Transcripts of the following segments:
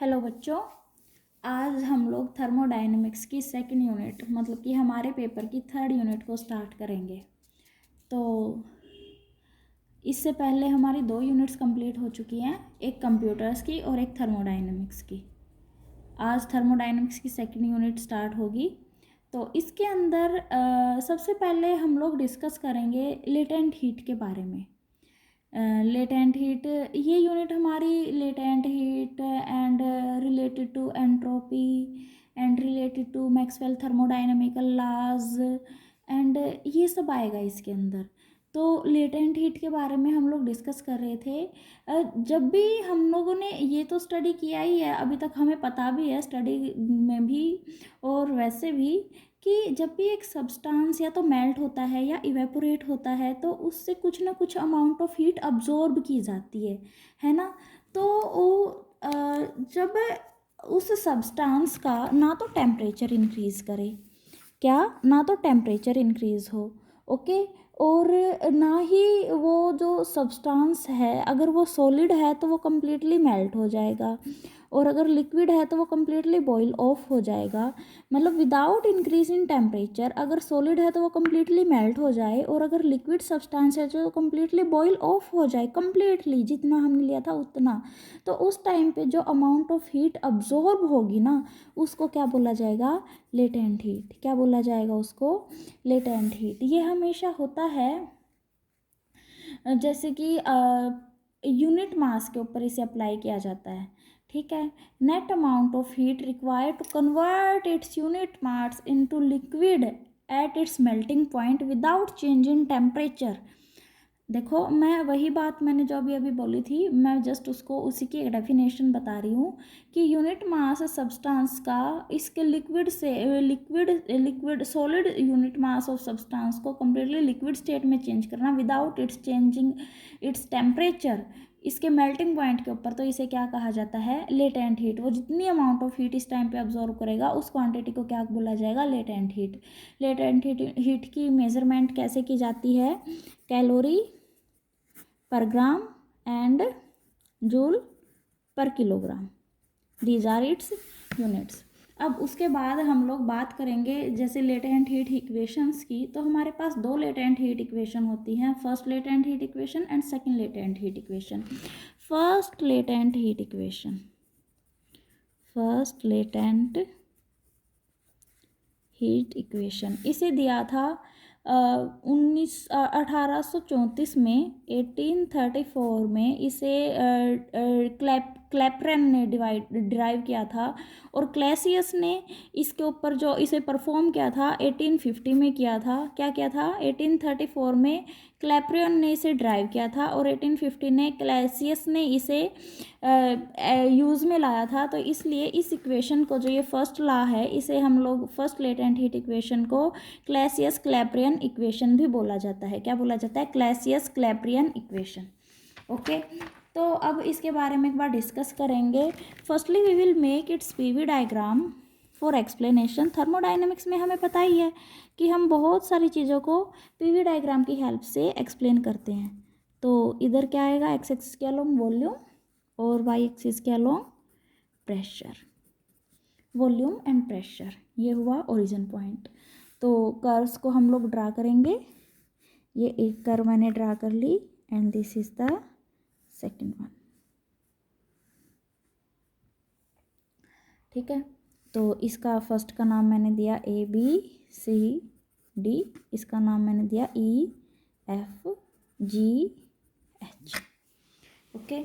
Hello बच्चों, आज हम लोग थर्मोडायनेमिक्स की सेकंड यूनिट मतलब कि हमारे पेपर की थर्ड यूनिट को स्टार्ट करेंगे। तो इससे पहले हमारी 2 यूनिट्स कंप्लीट हो चुकी हैं, एक कंप्यूटर्स की और एक थर्मोडायनेमिक्स की। आज थर्मोडायनेमिक्स की सेकंड यूनिट स्टार्ट होगी। तो इसके अंदर सबसे पहले हम लोग डिस्कस करेंगे लेटेंट हीट के बारे में। लेटेंट हीट, ये यूनिट हमारी latent heat and related to entropy and related to Maxwell thermodynamical laws and ये सब आएगा इसके अंदर। तो लेटेंट हीट के बारे में हम लोग डिस्कस कर रहे थे। जब भी हम लोगों ने ये तो स्टडी किया ही है, अभी तक हमें पता भी है स्टडी में भी और वैसे भी कि जब भी एक सब्सटेंस या तो मेल्ट होता है या इवेपोरेट होता है तो उससे कुछ ना कुछ अमाउंट ऑफ हीट अब्जॉर्ब की जाती है ना। तो वो जब उस सब्सटेंस का ना तो टेम्परेचर इंक्रीज़ करे, क्या ना तो टेम्परेचर इंक्रीज़ हो, ओके, और ना ही वो जो सब्सटेंस है अगर वो सॉलिड है तो वो कम्प्लीटली मेल्ट हो जाएगा, और अगर लिक्विड है तो वो कम्प्लीटली बॉईल ऑफ हो जाएगा। मतलब विदाउट इंक्रीज इन टेम्परेचर अगर सॉलिड है तो वो कम्प्लीटली मेल्ट हो जाए, और अगर लिक्विड सब्सटेंस है तो कम्प्लीटली बॉईल ऑफ हो जाए, कम्प्लीटली जितना हमने लिया था उतना। तो उस टाइम पे जो अमाउंट ऑफ हीट अब्जॉर्ब होगी ना उसको क्या बोला जाएगा? Latent heat. क्या बोला जाएगा उसको? Latent heat. ये हमेशा होता है जैसे कि यूनिट मास के ऊपर इसे अप्लाई किया जाता है, ठीक है। Net amount of heat required to convert its unit mass into liquid at its melting point without change in temperature. देखो, मैं वही बात मैंने जो अभी बोली थी, मैं जस्ट उसको उसी की एक डेफिनेशन बता रही हूँ कि यूनिट मास सब्सटेंस का इसके लिक्विड से liquid solid unit mass of substance को कम्प्लीटली लिक्विड स्टेट में चेंज करना without its changing its temperature इसके मेल्टिंग पॉइंट के ऊपर, तो इसे क्या कहा जाता है? Latent heat. वो जितनी अमाउंट ऑफ हीट इस टाइम पे अब्जॉर्व करेगा उस क्वांटिटी को क्या बोला जाएगा? Latent heat. लेटेंट हीट की मेजरमेंट कैसे की जाती है? Calorie per gram and joule per kilogram, these are it's units. अब उसके बाद हम लोग बात करेंगे जैसे लेटेंट हीट इक्वेशंस की। तो हमारे पास 2 लेटेंट हीट इक्वेशन होती हैं, first latent heat equation and second latent heat equation. First latent heat equation, first latent heat equation इसे दिया था 1834 में, 1834 में इसे क्लैपरन ने डिराइव किया था, और क्लैसियस ने इसके ऊपर जो इसे परफॉर्म किया था 1850 में किया था। क्या किया था? 1834 में क्लैपरन ने इसे ड्राइव किया था और 1850 ने क्लैसियस ने इसे यूज़ में लाया था। तो इसलिए इस इक्वेशन को, जो ये फर्स्ट लॉ है, इसे हम लोग फर्स्ट लेटेंट हीट इक्वेशन को क्लैसियस क्लैपरियन इक्वेशन भी बोला जाता है। क्या बोला जाता है? Clausius Clapeyron equation, okay. तो अब इसके बारे में एक बार डिस्कस करेंगे। Firstly we will make its PV diagram for explanation. Thermodynamics में हमें पता ही है कि हम बहुत सारी चीज़ों को पीवी डायग्राम की हेल्प से एक्सप्लेन करते हैं। तो इधर क्या आएगा? एक्स एक्सिस के अलोंग वॉल्यूम और वाई एक्सिस के along pressure, volume and pressure. ये हुआ ओरिजिन पॉइंट। तो कर्व्स को हम लोग ड्रा करेंगे। ये एक कर्व मैंने ड्रा कर ली and this is the second one, ठीक है। तो इसका फर्स्ट का नाम मैंने दिया ए बी सी डी, इसका नाम मैंने दिया E F G H, okay.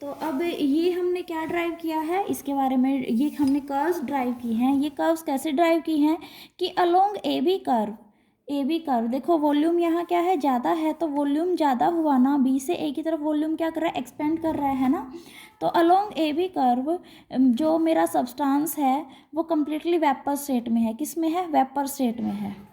तो अब ये हमने क्या ड्राइव किया है इसके बारे में, ये हमने कर्व्स ड्राइव की हैं। ये कर्व्स कैसे ड्राइव की हैं कि अलोंग ए बी कर्व, देखो वॉल्यूम यहाँ क्या है? ज़्यादा है, तो वॉल्यूम ज़्यादा हुआ ना, बी से ए की तरफ वॉल्यूम क्या कर रहा है? एक्सपेंड कर रहा है ना। तो अलोंग ए बी कर्व जो मेरा सब्सटेंस है वो कम्प्लीटली वेपर स्टेट में है। किस में है? वेपर स्टेट में है।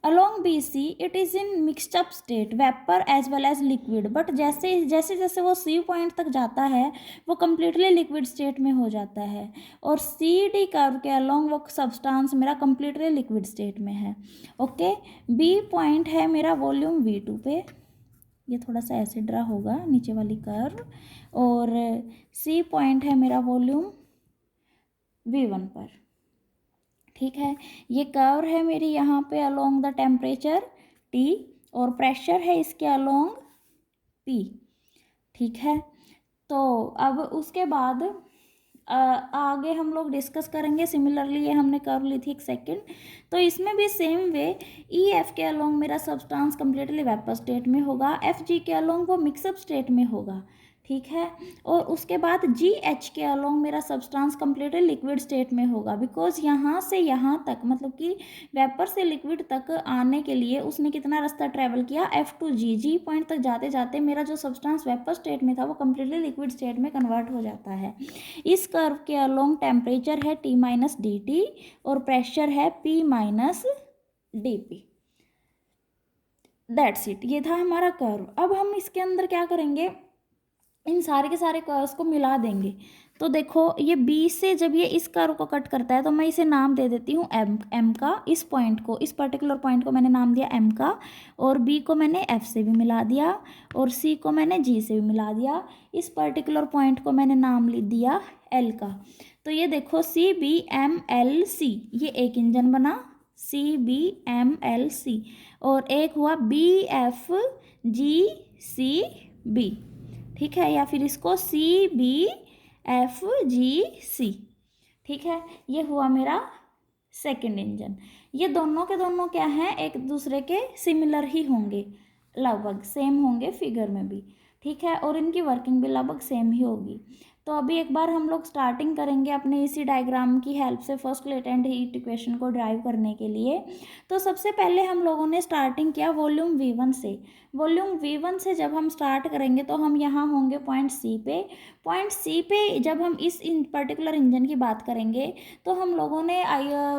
Along BC it is in mixed up state, vapor as well as liquid, but जैसे जैसे वो C पॉइंट तक जाता है वो completely liquid state में हो जाता है, और CD कर्व के along वो सब्सटेंस मेरा completely liquid state में है, ओके। B पॉइंट है मेरा वॉल्यूम V2 पे, ये थोड़ा सा ऐसे ड्रा होगा नीचे वाली कर्व, और सी पॉइंट है मेरा वॉल्यूम V1 पर, ठीक है। ये कर्व है मेरी यहाँ पे अलोंग द टेम्परेचर T, और प्रेशर है इसके अलोंग P, ठीक है। तो अब उसके बाद आगे हम लोग डिस्कस करेंगे। सिमिलरली ये हमने कर्व ली थी एक सेकंड, तो इसमें भी सेम वे ई एफ के अलोंग मेरा सब्सटेंस कम्प्लीटली वेपर स्टेट में होगा, एफ जी के अलोंग वो मिक्सअप स्टेट में होगा, ठीक है। और उसके बाद जी एच के अलोंग मेरा सब्सटेंस कम्प्लीटली लिक्विड स्टेट में होगा, बिकॉज यहाँ से यहाँ तक मतलब कि वेपर से लिक्विड तक आने के लिए उसने कितना रास्ता ट्रेवल किया, एफ टू जी, जी पॉइंट तक जाते जाते मेरा जो सब्सटेंस वेपर स्टेट में था वो कम्प्लीटली लिक्विड स्टेट में कन्वर्ट हो जाता है। इस कर्व के अलोंग टेम्परेचर है T माइनस डी टी और प्रेशर है P minus D P. That's it, ये था हमारा कर्व। अब हम इसके अंदर क्या करेंगे, इन सारे के सारे कर्व्स को मिला देंगे। तो देखो ये B से जब ये इस कर्व को कट करता है तो मैं इसे नाम दे देती हूँ M का। इस पॉइंट को, इस पर्टिकुलर पॉइंट को मैंने नाम दिया M का, और B को मैंने F से भी मिला दिया, और C को मैंने G से भी मिला दिया। इस पर्टिकुलर पॉइंट को मैंने नाम दिया L का। तो ये देखो CBMLC, ये एक इंजन बना CBMLC, और एक हुआ BFGCB, ठीक है, या फिर इसको CBFGC, ठीक है। ये हुआ मेरा सेकंड इंजन। ये दोनों के दोनों क्या हैं, एक दूसरे के सिमिलर ही होंगे, लगभग सेम होंगे फिगर में भी, ठीक है, और इनकी वर्किंग भी लगभग सेम ही होगी। तो अभी एक बार हम लोग स्टार्टिंग करेंगे अपने इसी डायग्राम की हेल्प से फर्स्ट लेटेंट हीट इक्वेशन को ड्राइव करने के लिए। तो सबसे पहले हम लोगों ने स्टार्टिंग किया वॉल्यूम V1 से। वॉल्यूम V1 से जब हम स्टार्ट करेंगे तो हम यहाँ होंगे पॉइंट C पे। पॉइंट C पे जब हम इस पर्टिकुलर इंजन की बात करेंगे तो हम लोगों ने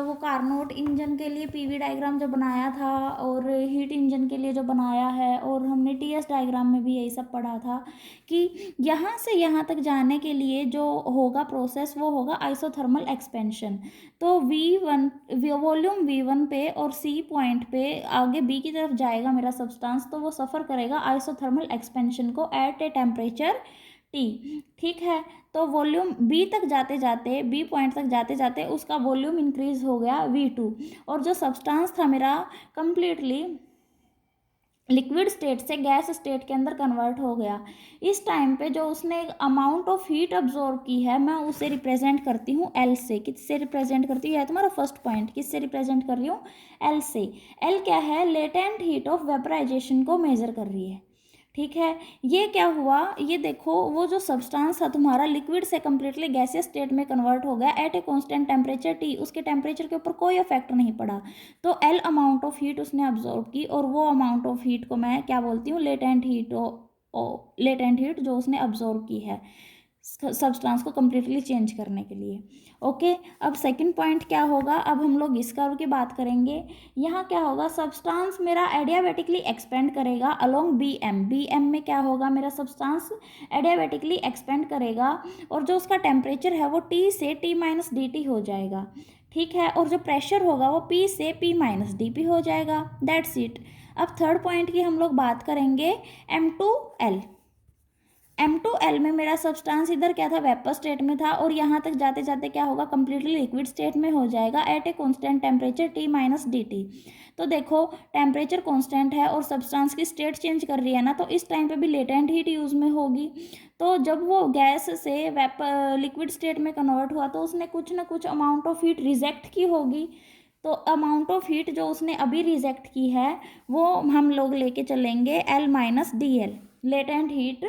वो कार्नोट इंजन के लिए PV डायग्राम जो बनाया था, और हीट इंजन के लिए जो बनाया है, और हमने TS डायग्राम में भी यही सब पढ़ा था कि यहाँ से यहाँ तक जाने के लिए जो होगा प्रोसेस वो होगा आइसोथर्मल एक्सपेंशन। तो V1 वॉल्यूम V1 पे और C पॉइंट पे आगे B की तरफ जाएगा मेरा सब्सटेंस, तो वो सफ़र करेगा आइसोथर्मल एक्सपेंशन को एट ए टेम्परेचर T, ठीक है। तो वॉल्यूम B तक जाते जाते, B पॉइंट तक जाते जाते उसका वॉल्यूम इंक्रीज हो गया V2, और जो सब्सटेंस था मेरा कम्प्लीटली लिक्विड स्टेट से गैस स्टेट के अंदर कन्वर्ट हो गया। इस टाइम पे जो उसने अमाउंट ऑफ हीट अब्जॉर्ब की है मैं उसे रिप्रेजेंट करती हूँ L से। किससे रिप्रेजेंट करती हूँ, यह तुम्हारा फर्स्ट पॉइंट, किससे रिप्रेजेंट कर रही हूँ, L से। L क्या है, लेटेंट हीट ऑफ वेपराइजेशन को मेजर कर रही है, ठीक है। ये क्या हुआ, ये देखो वो जो सब्सटेंस था तुम्हारा लिक्विड से कम्प्लीटली गैसियस स्टेट में कन्वर्ट हो गया at a constant temperature T, उसके टेम्परेचर के ऊपर कोई इफेक्ट नहीं पड़ा। तो L अमाउंट ऑफ हीट उसने अब्जॉर्ब की, और वो अमाउंट ऑफ हीट को मैं क्या बोलती हूँ, लेटेंट हीट। लेटेंट हीट जो उसने अब्जॉर्ब की है सब्सटेंस को कम्प्लीटली चेंज करने के लिए। ओके, अब सेकंड पॉइंट क्या होगा, अब हम लोग इस कर्व की बात करेंगे। यहाँ क्या होगा, सब्सटेंस मेरा एडियाबेटिकली एक्सपेंड करेगा अलोंग BM में क्या होगा, मेरा सब्सटेंस एडियाबेटिकली एक्सपेंड करेगा, और जो उसका टेम्परेचर है वो T से T माइनस dt हो जाएगा, ठीक है, और जो प्रेशर होगा वो P से P माइनस dP हो जाएगा। That's it. अब थर्ड पॉइंट की हम लोग बात करेंगे M2L। M2L में मेरा सब्सटेंस इधर क्या था, वेपर स्टेट में था, और यहाँ तक जाते जाते क्या होगा, कम्प्लीटली लिक्विड स्टेट में हो जाएगा at a constant temperature T minus dt। तो देखो टेम्परेचर कांस्टेंट है और सब्सटेंस की स्टेट चेंज कर रही है ना, तो इस टाइम पे भी लेटेंट हीट यूज़ में होगी। तो जब वो गैस से वेपर लिक्विड स्टेट में कन्वर्ट हुआ तो उसने कुछ ना कुछ अमाउंट ऑफ हीट रिजेक्ट की होगी। तो अमाउंट ऑफ हीट जो उसने अभी रिजेक्ट की है वो हम लोग लेके चलेंगे L minus DL, latent heat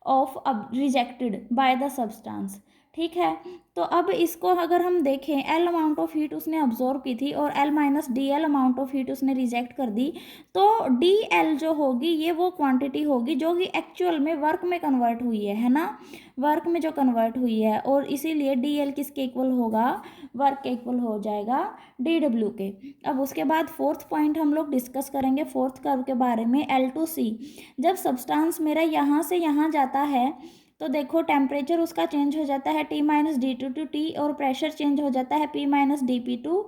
of rejected by the substance, ठीक है। तो अब इसको अगर हम देखें, L अमाउंट ऑफ हीट उसने अब्जॉर्ब की थी और L minus DL amount of heat उसने रिजेक्ट कर दी, तो DL जो होगी ये वो क्वांटिटी होगी जो कि एक्चुअल में वर्क में कन्वर्ट हुई है ना, वर्क में जो कन्वर्ट हुई है, और इसीलिए DL किसके इक्वल होगा, वर्क के इक्वल हो जाएगा DW के। अब उसके बाद फोर्थ पॉइंट हम लोग डिस्कस करेंगे फोर्थ कर्व के बारे में, L2C। जब सब्सटेंस मेरा यहाँ से यहाँ जाता है तो देखो टेम्परेचर उसका चेंज हो जाता है T minus D2 to T, और प्रेशर चेंज हो जाता है P minus DP to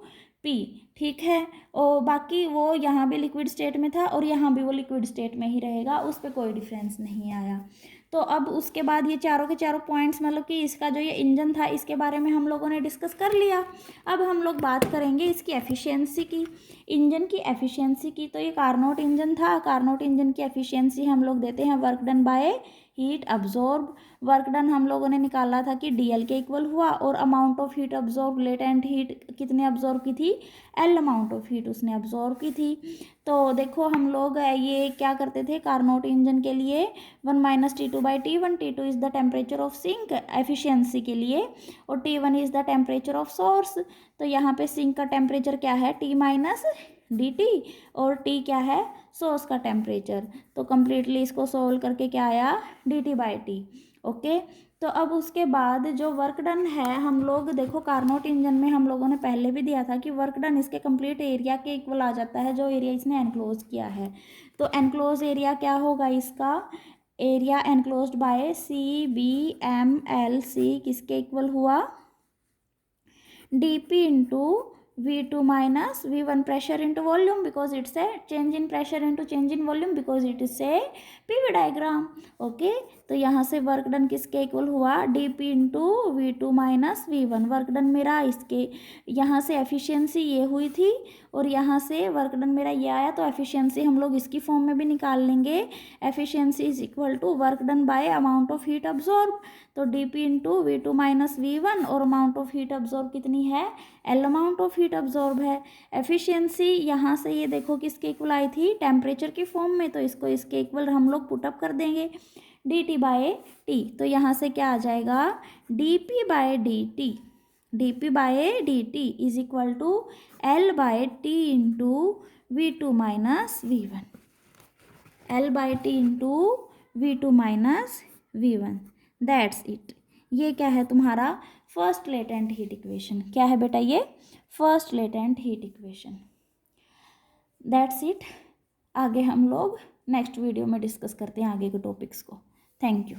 P, ठीक है। और बाकी वो यहाँ भी लिक्विड स्टेट में था और यहाँ भी वो लिक्विड स्टेट में ही रहेगा, उस पर कोई डिफरेंस नहीं आया। तो अब उसके बाद ये चारों के चारों पॉइंट्स, मतलब कि इसका जो ये इंजन था इसके बारे में हम लोगों ने डिस्कस कर लिया। अब हम लोग बात करेंगे इसकी एफिशिएंसी की, इंजन की एफिशिएंसी की। तो ये कारनोट इंजन था, कारनोट इंजन की एफिशिएंसी हम लोग देते हैं work done by heat absorb. Work done हम लोगों ने निकाला था कि DL के इक्वल हुआ, और amount of heat absorb, latent heat कितने अब्जॉर्ब की थी, L अमाउंट ऑफ हीट उसने अब्जॉर्ब की थी। तो देखो हम लोग ये क्या करते थे कारनोट इंजन के लिए, 1 - T2/T1, T2 is the temperature of sink efficiency के लिए, और T1 is the temperature of source. तो यहाँ पे सिंक का टेम्परेचर क्या है, T - DT, और T क्या है, सोर्स का टेम्परेचर। तो कम्प्लीटली इसको सोल्व करके क्या आया, DT/T। ओके, तो अब उसके बाद जो वर्क डन है, हम लोग देखो कारनोट इंजन में हम लोगों ने पहले भी दिया था कि वर्क डन इसके कंप्लीट एरिया के इक्वल आ जाता है, जो एरिया इसने एनक्लोज किया है। तो एनक्लोज एरिया क्या होगा इसका, एरिया एनक्लोज्ड बाय CBMLC किसके इक्वल हुआ, dp into V2 minus V1 pressure into volume, because it's a change in pressure into change in volume, because it is a PV diagram. Okay, तो यहाँ से work done किसके equal हुआ, dp into V2 minus V1। Work done मेरा इसके यहाँ से efficiency ये हुई थी, और यहाँ से वर्क डन मेरा ये आया, तो एफिशिएंसी हम लोग इसकी फॉर्म में भी निकाल लेंगे। Efficiency is equal to work done by amount of heat absorb. तो dp into V2 minus V1, और अमाउंट ऑफ हीट अब्जॉर्ब कितनी है, L amount of heat absorb है। एफिशिएंसी यहाँ से ये देखो किसके इक्वल आई थी, टेम्परेचर की फॉर्म में, तो इसको इसके इक्वल हम लोग पुटअप कर देंगे, dt/T। तो यहाँ से क्या आ जाएगा, dp/dt, dp/dt is equal to L/T into V2 minus V1, L/T into V2 minus V1। That's it. ये क्या है तुम्हारा फर्स्ट लेटेंट हीट इक्वेशन। क्या है बेटा, ये first latent heat equation. That's it. आगे हम लोग नेक्स्ट वीडियो में डिस्कस करते हैं आगे के टॉपिक्स को। Thank you.